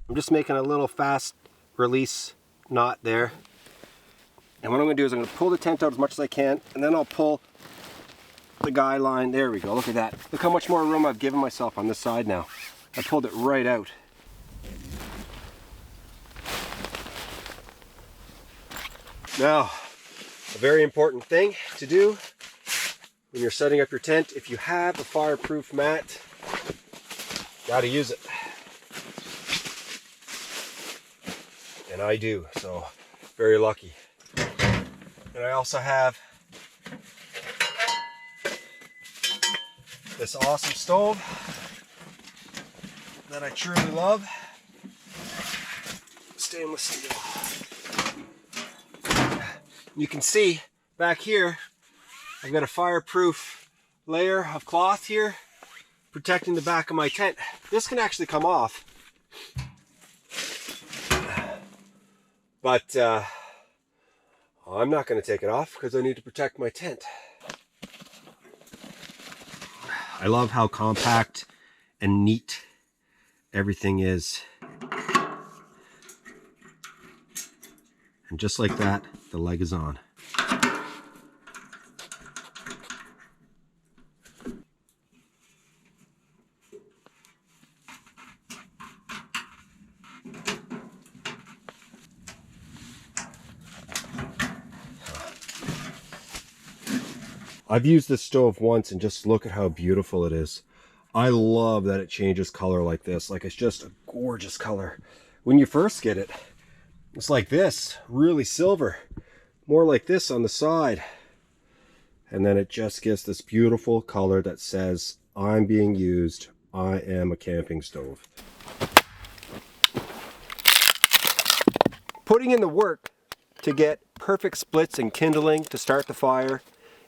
I'm just making a little fast release knot there. And what I'm going to do is I'm going to pull the tent out as much as I can, and then I'll pull the guy line. There we go, look at that. Look how much more room I've given myself on this side now. I pulled it right out. Now, a very important thing to do when you're setting up your tent, if you have a fireproof mat, gotta use it. And I do, so very lucky. And I also have this awesome stove that I truly love. Stainless steel. You can see back here, I've got a fireproof layer of cloth here protecting the back of my tent. This can actually come off, but I'm not going to take it off because I need to protect my tent. I love how compact and neat everything is. And just like that, the leg is on. I've used this stove once and just look at how beautiful it is. I love that it changes color like this. Like, it's just a gorgeous color. When you first get it, it's like this, really silver. More like this on the side. And then it just gives this beautiful color that says, I'm being used. I am a camping stove. Putting in the work to get perfect splits and kindling to start the fire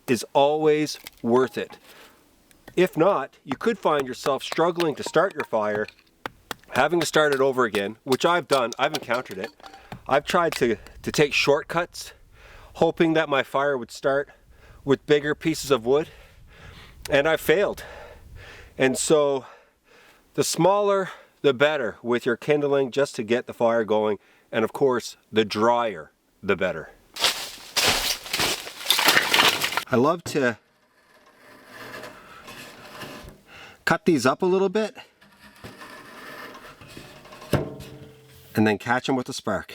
is always worth it. If not, you could find yourself struggling to start your fire, having to start it over again, which I've done. I've encountered it. I've tried to take shortcuts, hoping that my fire would start with bigger pieces of wood, and I failed. And so the smaller the better with your kindling, just to get the fire going, and of course the drier the better. I love to cut these up a little bit and then catch them with a spark.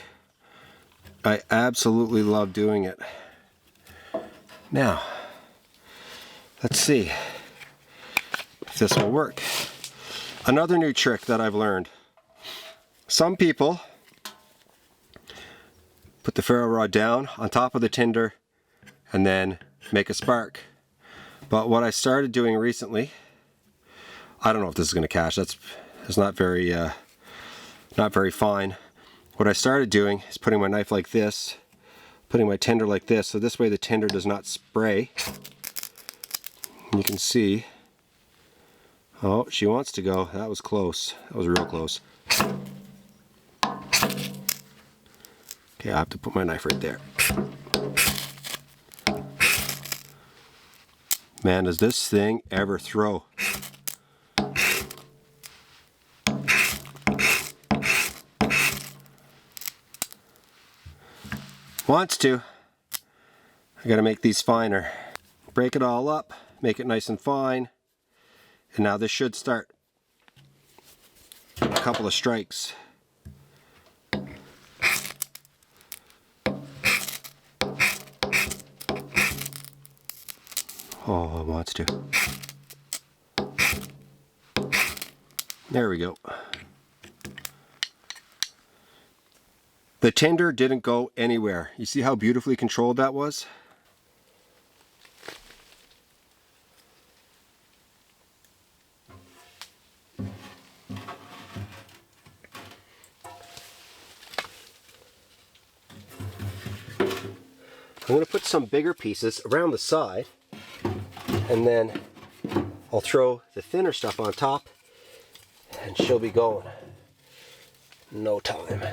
I absolutely love doing it. Now, let's see if this will work. Another new trick that I've learned. Some people put the ferro rod down on top of the tinder and then make a spark. But what I started doing recently, I don't know if this is going to catch. It's not very fine. What I started doing is putting my knife like this, putting my tinder like this, so this way the tinder does not spray. And you can see, oh, she wants to go. That was close. That was real close. Okay, I have to put my knife right there. Man, does this thing ever throw. Wants to. I gotta make these finer. Break it all up, make it nice and fine, and now this should start. A couple of strikes. Oh, it wants to. There we go. The tinder didn't go anywhere. You see how beautifully controlled that was? I'm going to put some bigger pieces around the side, and then I'll throw the thinner stuff on top, and she'll be going. No time.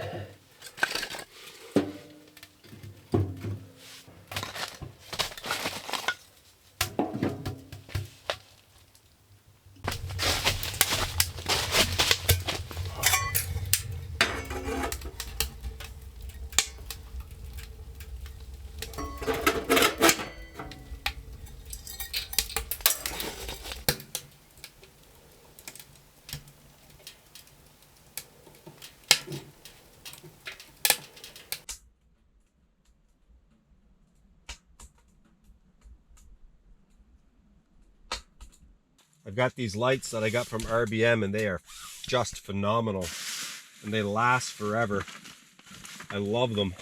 I've got these lights that I got from RBM and they are just phenomenal. And they last forever. I love them.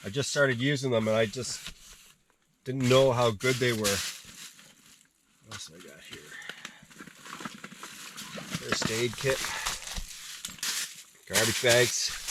I just started using them and I just didn't know how good they were. What else I got here? First aid kit. Garbage bags.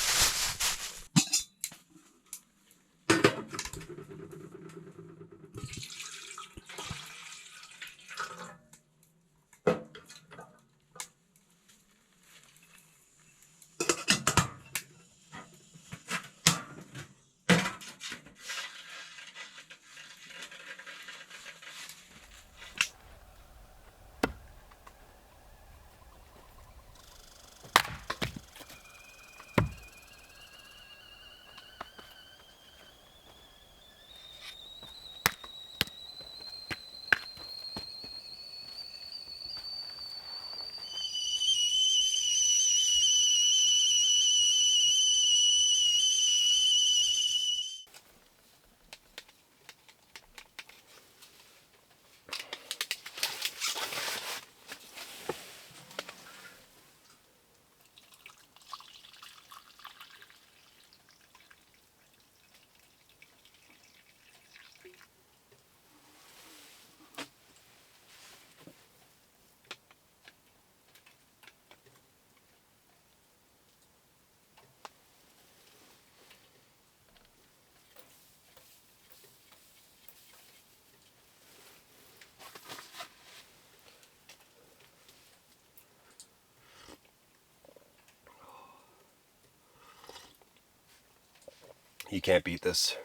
You can't beat this.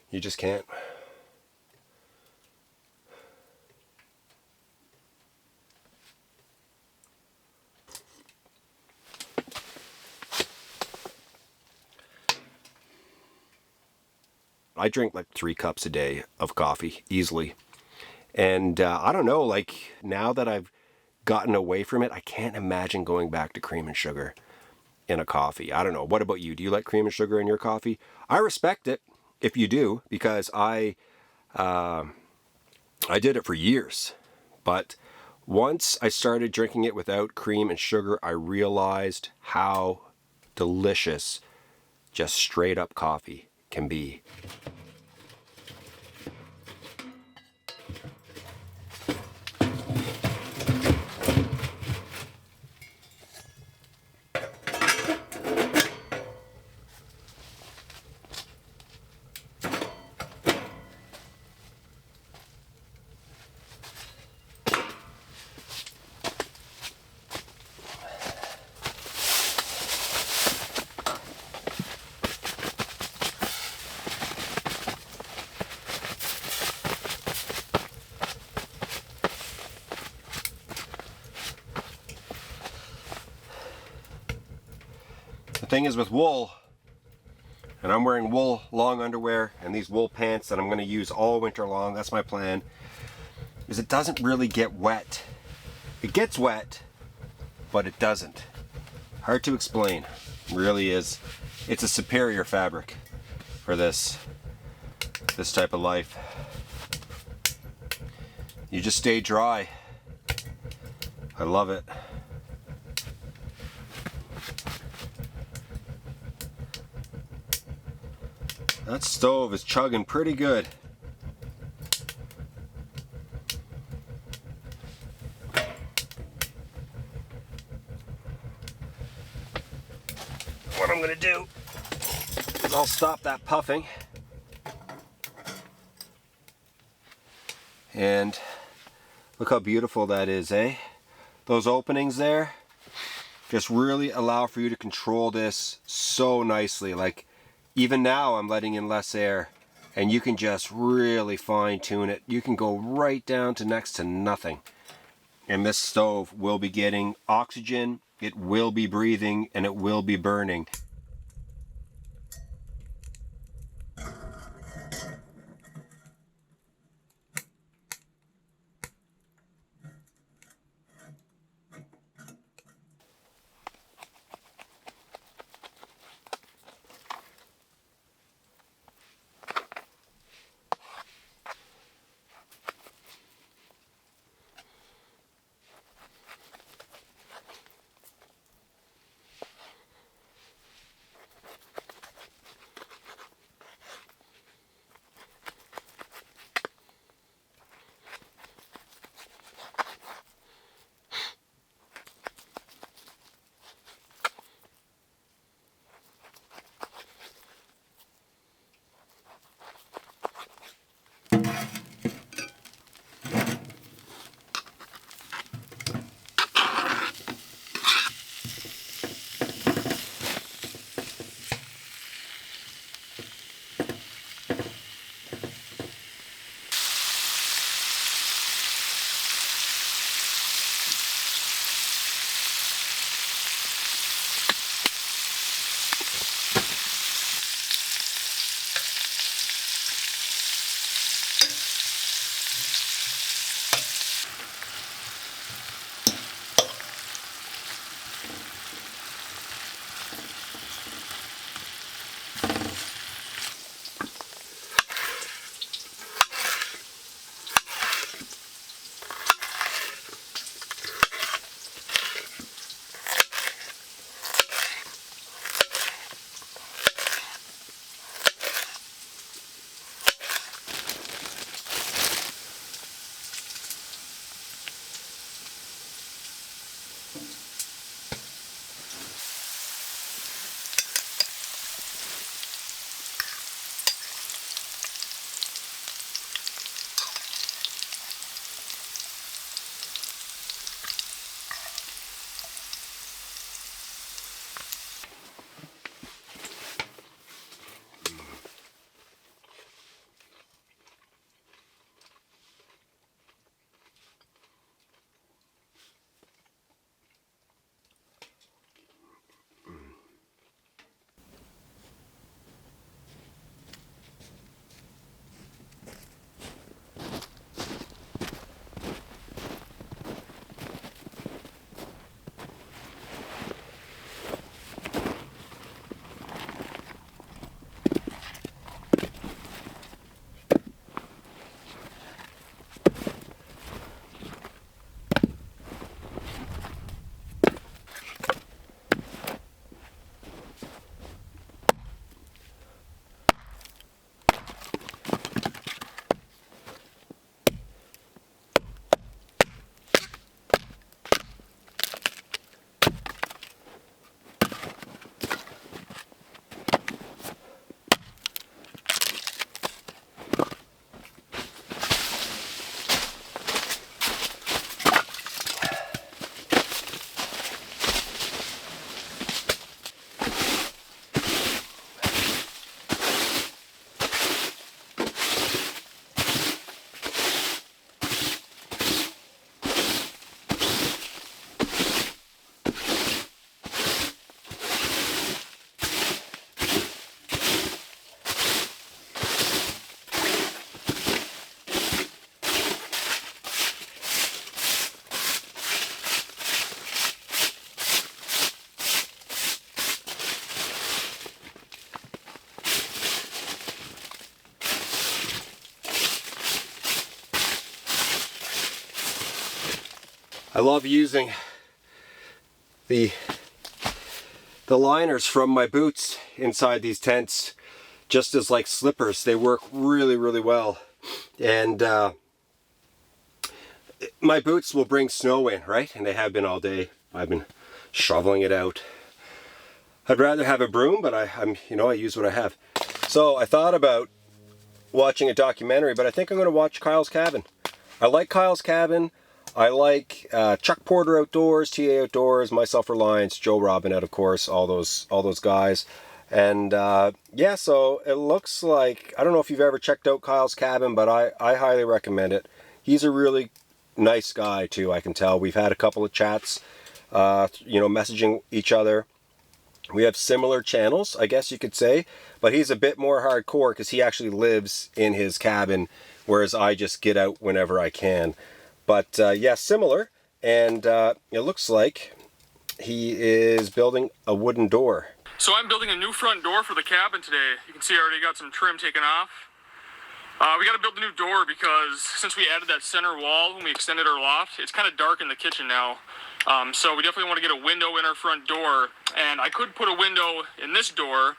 You just can't. I drink like 3 cups a day of coffee easily. And I don't know, like now that I've gotten away from it, I can't imagine going back to cream and sugar in a coffee. I don't know. What about you? Do you like cream and sugar in your coffee? I respect it if you do, because I did it for years. But once I started drinking it without cream and sugar, I realized how delicious just straight up coffee can be. The thing is with wool, and I'm wearing wool long underwear and these wool pants that I'm going to use all winter long, that's my plan, is it doesn't really get wet. It gets wet, but it doesn't. Hard to explain. It really is. It's a superior fabric for this type of life. You just stay dry. I love it. That stove is chugging pretty good. What I'm gonna do is I'll stop that puffing. And look how beautiful that is, eh? Those openings there just really allow for you to control this so nicely. Like, even now I'm letting in less air and you can just really fine tune it. You can go right down to next to nothing. And this stove will be getting oxygen, it will be breathing, and it will be burning. I love using the liners from my boots inside these tents just as like slippers. They work really, really well. And my boots will bring snow in, right? And they have been all day. I've been shoveling it out. I'd rather have a broom, but I use what I have. So I thought about watching a documentary, but I think I'm going to watch Kyle's Cabin. I like Kyle's Cabin. I like Chuck Porter Outdoors, TA Outdoors, Myself Reliance, Joe Robinette, of course, all those guys. And yeah, so it looks like, I don't know if you've ever checked out Kyle's Cabin, but I highly recommend it. He's a really nice guy too, I can tell. We've had a couple of chats, messaging each other. We have similar channels, I guess you could say, but he's a bit more hardcore because he actually lives in his cabin, whereas I just get out whenever I can. But yeah, similar. And it looks like he is building a wooden door. So I'm building a new front door for the cabin today. You can see I already got some trim taken off. We got to build a new door because since we added that center wall when we extended our loft, it's kind of dark in the kitchen now. So we definitely want to get a window in our front door. And I could put a window in this door,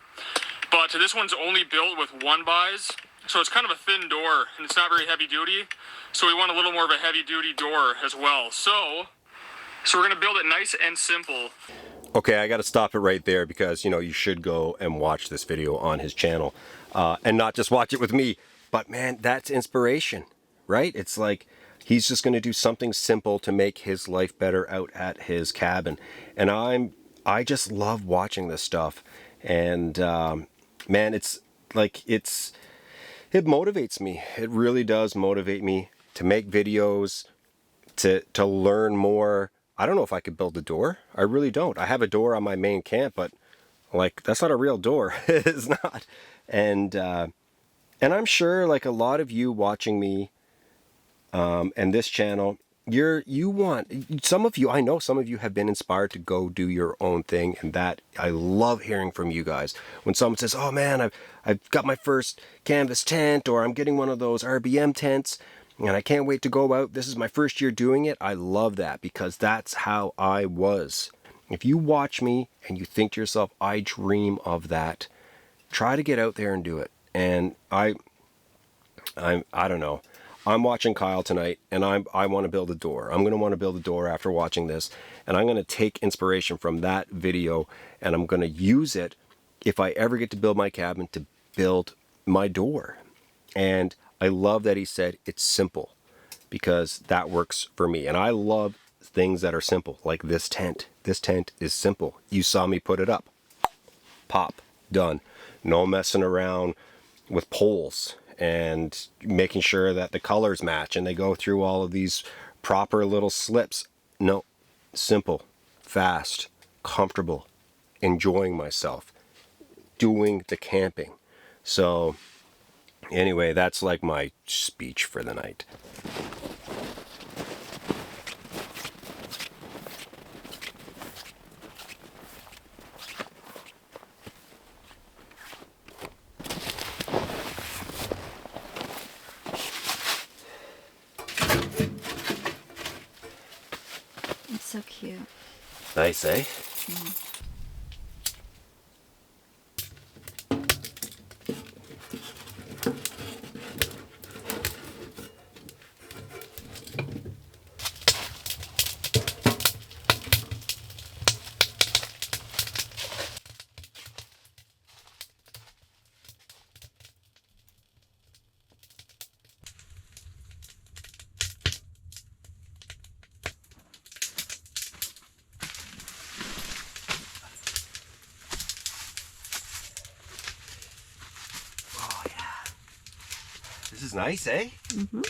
but this one's only built with 1-bys. So it's kind of a thin door and it's not very heavy duty. So we want a little more of a heavy duty door as well. So we're going to build it nice and simple. Okay, I got to stop it right there because, you should go and watch this video on his channel and not just watch it with me. But man, that's inspiration, right? It's like he's just going to do something simple to make his life better out at his cabin. And I just love watching this stuff. And man, it motivates me. It really does motivate me to make videos, to learn more. I don't know if I could build a door. I really don't. I have a door on my main camp, but like that's not a real door. It's not. And I'm sure like a lot of you watching me and this channel, some of you, I know some of you have been inspired to go do your own thing, and that I love hearing from you guys. When someone says, oh man, I've got my first canvas tent, or I'm getting one of those RBM tents, and I can't wait to go out. This is my first year doing it. I love that because that's how I was. If you watch me and you think to yourself, I dream of that, try to get out there and do it. And I don't know. I'm watching Kyle tonight, and I want to build a door. I'm going to want to build a door after watching this, and I'm going to take inspiration from that video, and I'm going to use it if I ever get to build my cabin to build my door. And I love that he said it's simple, because that works for me. And I love things that are simple, like this tent. This tent is simple. You saw me put it up. Pop. Done. No messing around with poles and making sure that the colors match and they go through all of these proper little slips. No. Simple. Fast. Comfortable. Enjoying myself. Doing the camping. So anyway, that's like my speech for the night. It's so cute. Nice, eh? Mm. This is nice, eh? Mm-hmm.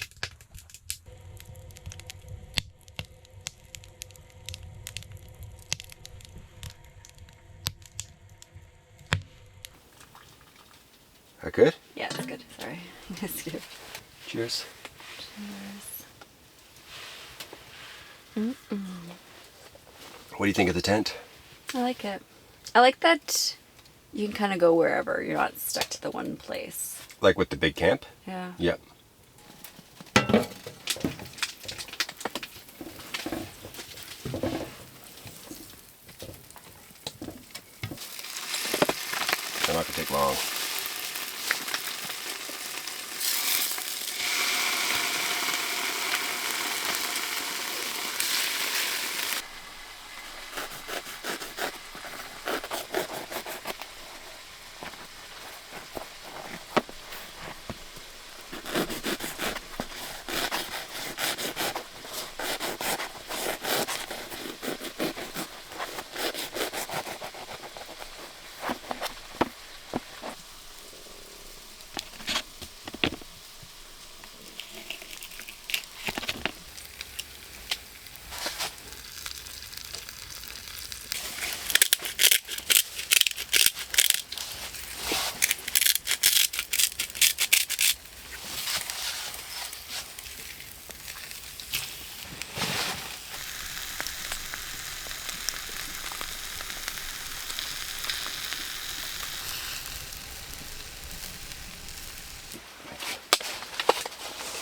That good? Yeah, that's good. Sorry. That's good. Cheers. Cheers. Mm-mm. What do you think of the tent? I like it. I like that you can kind of go wherever. You're not stuck to the one place. Like with the big camp? Yeah. Yep. not gonna take long.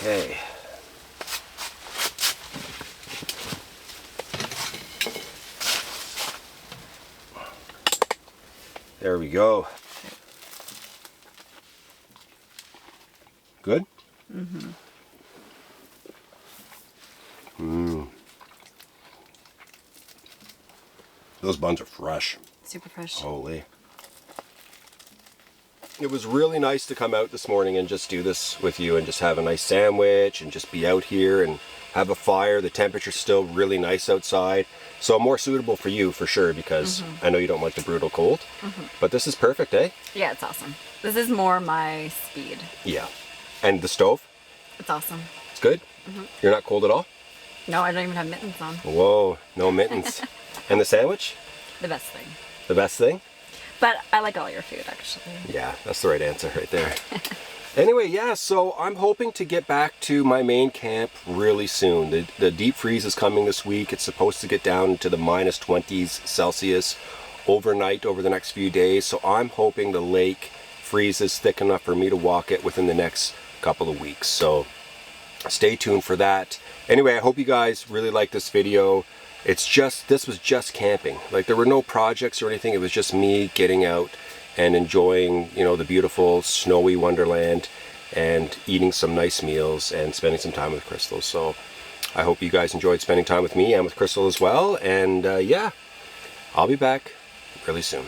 Okay. There we go. Good? Mm-hmm. Those buns are fresh. Super fresh. Holy. It was really nice to come out this morning and just do this with you and just have a nice sandwich and just be out here and have a fire. The temperature's still really nice outside. So more suitable for you for sure, because I know you don't like the brutal cold. But this is perfect, eh? Yeah, it's awesome. This is more my speed. Yeah. And the stove? It's awesome. It's good? You're not cold at all? No, I don't even have mittens on. Whoa, no mittens. And the sandwich? The best thing. The best thing? But I like all your food, actually. Yeah, that's the right answer right there. Anyway, yeah, so I'm hoping to get back to my main camp really soon. The deep freeze is coming this week. It's supposed to get down to the minus 20s Celsius overnight over the next few days. So I'm hoping the lake freezes thick enough for me to walk it within the next couple of weeks. So stay tuned for that. Anyway, I hope you guys really like this video. This was just camping. Like, there were no projects or anything. It was just me getting out and enjoying, you know, the beautiful snowy wonderland and eating some nice meals and spending some time with Crystal. So I hope you guys enjoyed spending time with me and with Crystal as well. And yeah, I'll be back really soon.